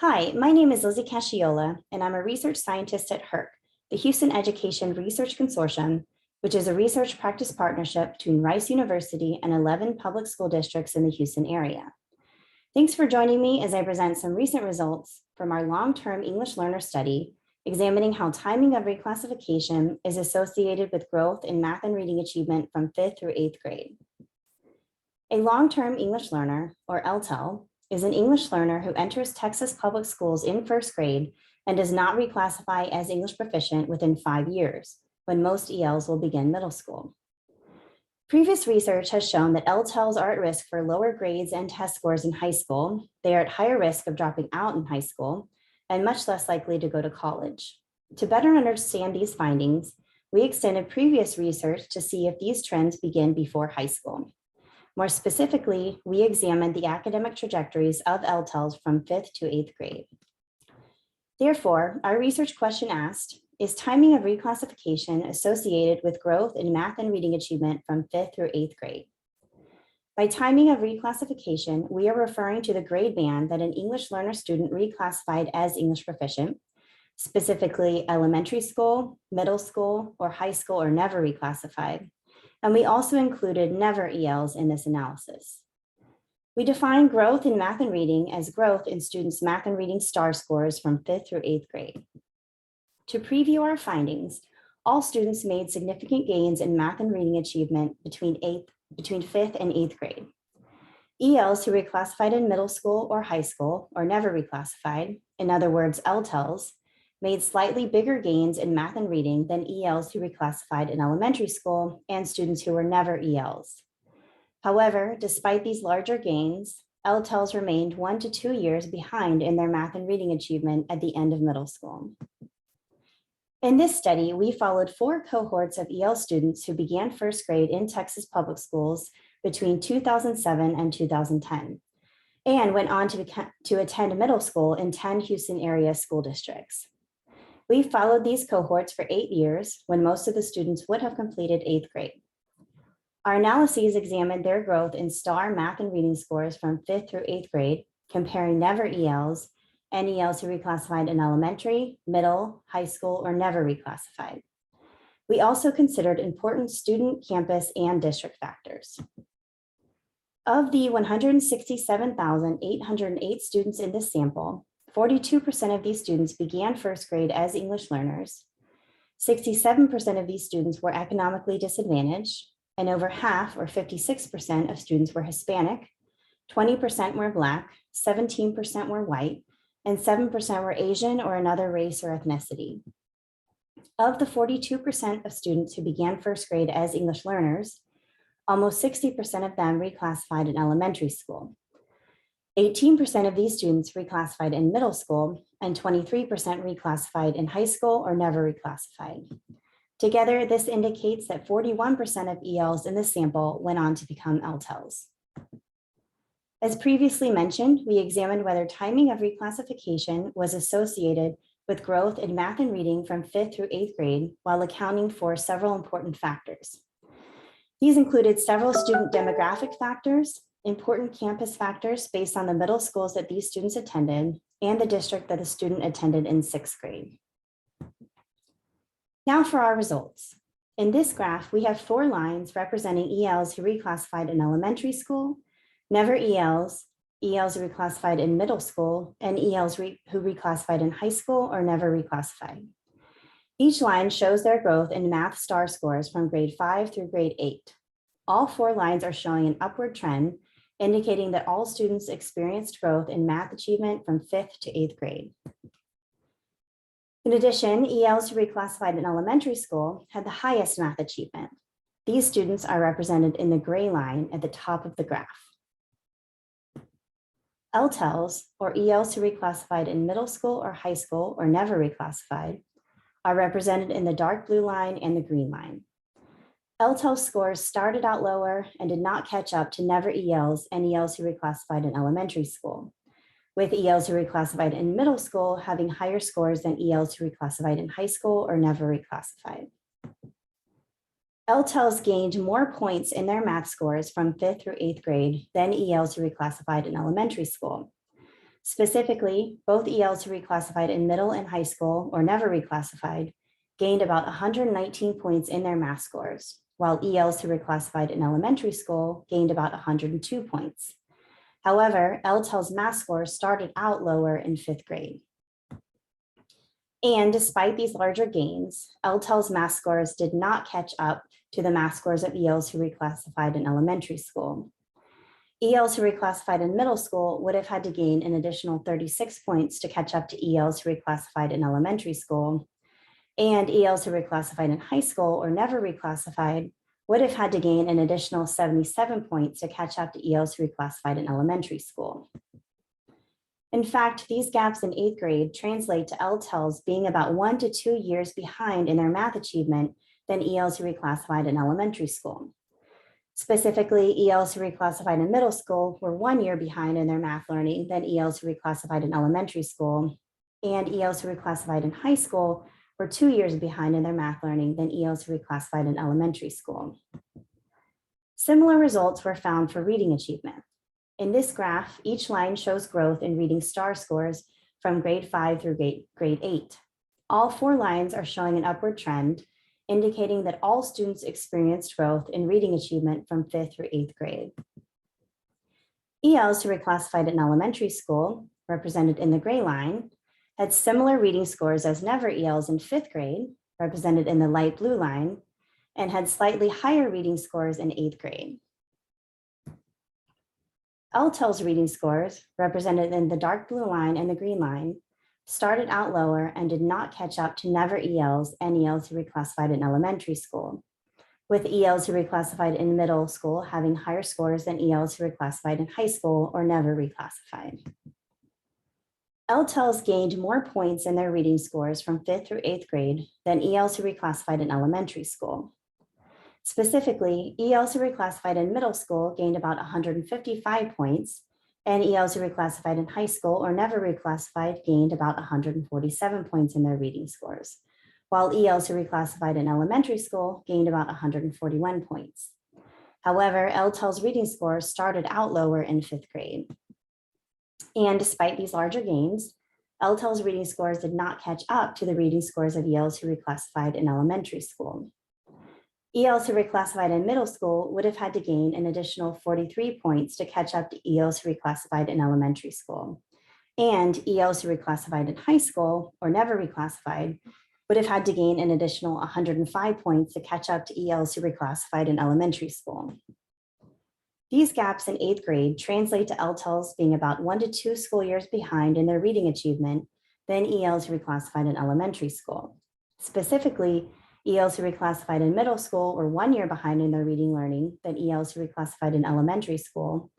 Hi, my name is Lizzie Casciola, and I'm a research scientist at HERC, the Houston Education Research Consortium, which is a research practice partnership between Rice University and 11 public school districts in the Houston area. Thanks for joining me as I present some recent results from our long-term English learner study, examining how timing of reclassification is associated with growth in math and reading achievement from 5th through 8th grade. A long-term English learner, or LTEL, is an English learner who enters Texas public schools in 1st grade and does not reclassify as English proficient within 5 years, when most ELs will begin middle school. Previous research has shown that LTELs are at risk for lower grades and test scores in high school. They are at higher risk of dropping out in high school and much less likely to go to college. To better understand these findings, we extended previous research to see if these trends begin before high school. More specifically, we examined the academic trajectories of LTELs from 5th to 8th grade. Therefore, our research question asked, is timing of reclassification associated with growth in math and reading achievement from 5th through 8th grade? By timing of reclassification, we are referring to the grade band that an English learner student reclassified as English proficient, specifically elementary school, middle school, or high school or never reclassified. And we also included never ELs in this analysis. We define growth in math and reading as growth in students' math and reading STAAR scores from 5th through 8th grade. To preview our findings, all students made significant gains in math and reading achievement between 5th and 8th grade. ELs who reclassified in middle school or high school or never reclassified, in other words, LTELs, made slightly bigger gains in math and reading than ELs who reclassified in elementary school and students who were never ELs. However, despite these larger gains, LTELs remained 1 to 2 years behind in their math and reading achievement at the end of middle school. In this study, we followed 4 cohorts of EL students who began 1st grade in Texas public schools between 2007 and 2010, and went on to attend middle school in 10 Houston area school districts. We followed these cohorts for 8 years when most of the students would have completed 8th grade. Our analyses examined their growth in STAAR math and reading scores from 5th through 8th grade, comparing never ELs and ELs who reclassified in elementary, middle, high school, or never reclassified. We also considered important student, campus, and district factors. Of the 167,808 students in this sample, 42% of these students began 1st grade as English learners. 67% of these students were economically disadvantaged, and over half, or 56% of students were Hispanic, 20% were Black, 17% were white, and 7% were Asian or another race or ethnicity. Of the 42% of students who began 1st grade as English learners, almost 60% of them reclassified in elementary school. 18% of these students reclassified in middle school, and 23% reclassified in high school or never reclassified. Together, this indicates that 41% of ELs in this sample went on to become LTELs. As previously mentioned, we examined whether timing of reclassification was associated with growth in math and reading from 5th through 8th grade while accounting for several important factors. These included several student demographic factors, important campus factors based on the middle schools that these students attended, and the district that the student attended in 6th grade. Now for our results. In this graph, we have 4 lines representing ELs who reclassified in elementary school, never ELs, ELs who reclassified in middle school, and ELs who reclassified in high school or never reclassified. Each line shows their growth in math STAAR scores from grade 5 through grade 8. All 4 lines are showing an upward trend, indicating that all students experienced growth in math achievement from 5th to 8th grade. In addition, ELs who reclassified in elementary school had the highest math achievement. These students are represented in the gray line at the top of the graph. LTELs, or ELs who reclassified in middle school or high school or never reclassified, are represented in the dark blue line and the green line. LTEL scores started out lower and did not catch up to never ELs and ELs who reclassified in elementary school, with ELs who reclassified in middle school having higher scores than ELs who reclassified in high school or never reclassified. LTELs gained more points in their math scores from 5th through 8th grade than ELs who reclassified in elementary school. Specifically, both ELs who reclassified in middle and high school or never reclassified gained about 119 points in their math scores, while ELs who reclassified in elementary school gained about 102 points. However, LTEL's math scores started out lower in 5th grade. And despite these larger gains, LTEL's math scores did not catch up to the math scores of ELs who reclassified in elementary school. ELs who reclassified in middle school would have had to gain an additional 36 points to catch up to ELs who reclassified in elementary school. And ELs who reclassified in high school or never reclassified would have had to gain an additional 77 points to catch up to ELs who reclassified in elementary school. In fact, these gaps in 8th grade translate to LTELs being about 1 to 2 years behind in their math achievement than ELs who reclassified in elementary school. Specifically, ELs who reclassified in middle school were 1 year behind in their math learning than ELs who reclassified in elementary school, and ELs who reclassified in high school were 2 years behind in their math learning than ELs who reclassified in elementary school. Similar results were found for reading achievement. In this graph, each line shows growth in reading STAAR scores from grade 5 through grade 8. All 4 lines are showing an upward trend, indicating that all students experienced growth in reading achievement from 5th through 8th grade. ELs who reclassified in elementary school, represented in the gray line, had similar reading scores as never ELs in 5th grade, represented in the light blue line, and had slightly higher reading scores in 8th grade. LTEL's reading scores, represented in the dark blue line and the green line, started out lower and did not catch up to never ELs and ELs who reclassified in elementary school, with ELs who reclassified in middle school having higher scores than ELs who reclassified in high school or never reclassified. LTELs gained more points in their reading scores from 5th through 8th grade than ELs who reclassified in elementary school. Specifically, ELs who reclassified in middle school gained about 155 points, and ELs who reclassified in high school or never reclassified gained about 147 points in their reading scores, while ELs who reclassified in elementary school gained about 141 points. However, LTEL's reading scores started out lower in 5th grade. And despite these larger gains, LTEL's reading scores did not catch up to the reading scores of ELs who reclassified in elementary school. ELs who reclassified in middle school would have had to gain an additional 43 points to catch up to ELs who reclassified in elementary school. And ELs who reclassified in high school or never reclassified would have had to gain an additional 105 points to catch up to ELs who reclassified in elementary school. These gaps in 8th grade translate to LTELs being about 1 to 2 school years behind in their reading achievement than ELs who reclassified in elementary school. Specifically, ELs who reclassified in middle school were 1 year behind in their reading learning than ELs who reclassified in elementary school,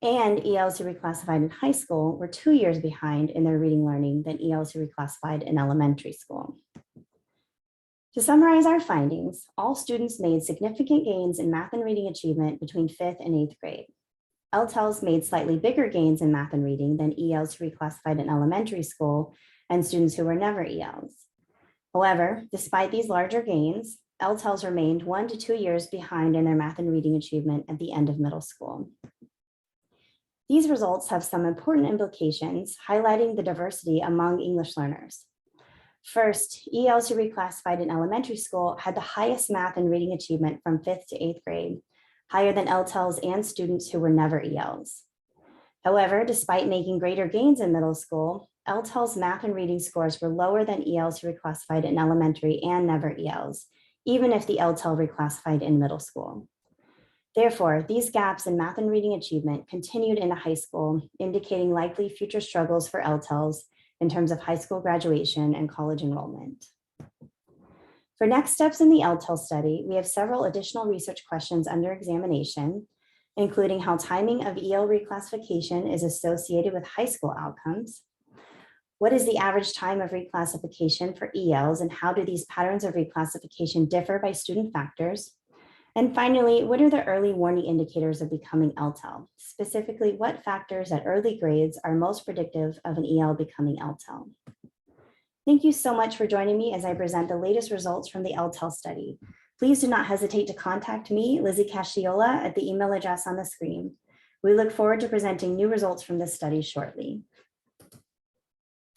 and ELs who reclassified in high school were 2 years behind in their reading learning than ELs who reclassified in elementary school. To summarize our findings, all students made significant gains in math and reading achievement between 5th and 8th grade. LTELs made slightly bigger gains in math and reading than ELs who reclassified in elementary school and students who were never ELs. However, despite these larger gains, LTELs remained 1 to 2 years behind in their math and reading achievement at the end of middle school. These results have some important implications, highlighting the diversity among English learners. First, ELs who reclassified in elementary school had the highest math and reading achievement from 5th to 8th grade, higher than LTELs and students who were never ELs. However, despite making greater gains in middle school, LTEL's math and reading scores were lower than ELs who reclassified in elementary and never ELs, even if the LTEL reclassified in middle school. Therefore, these gaps in math and reading achievement continued into high school, indicating likely future struggles for LTELs in terms of high school graduation and college enrollment. For next steps in the LTEL study, we have several additional research questions under examination, including how timing of EL reclassification is associated with high school outcomes. What is the average time of reclassification for ELs, and how do these patterns of reclassification differ by student factors? And finally, what are the early warning indicators of becoming LTEL? Specifically, what factors at early grades are most predictive of an EL becoming LTEL? Thank you so much for joining me as I present the latest results from the LTEL study. Please do not hesitate to contact me, Lizzie Casciola, at the email address on the screen. We look forward to presenting new results from this study shortly.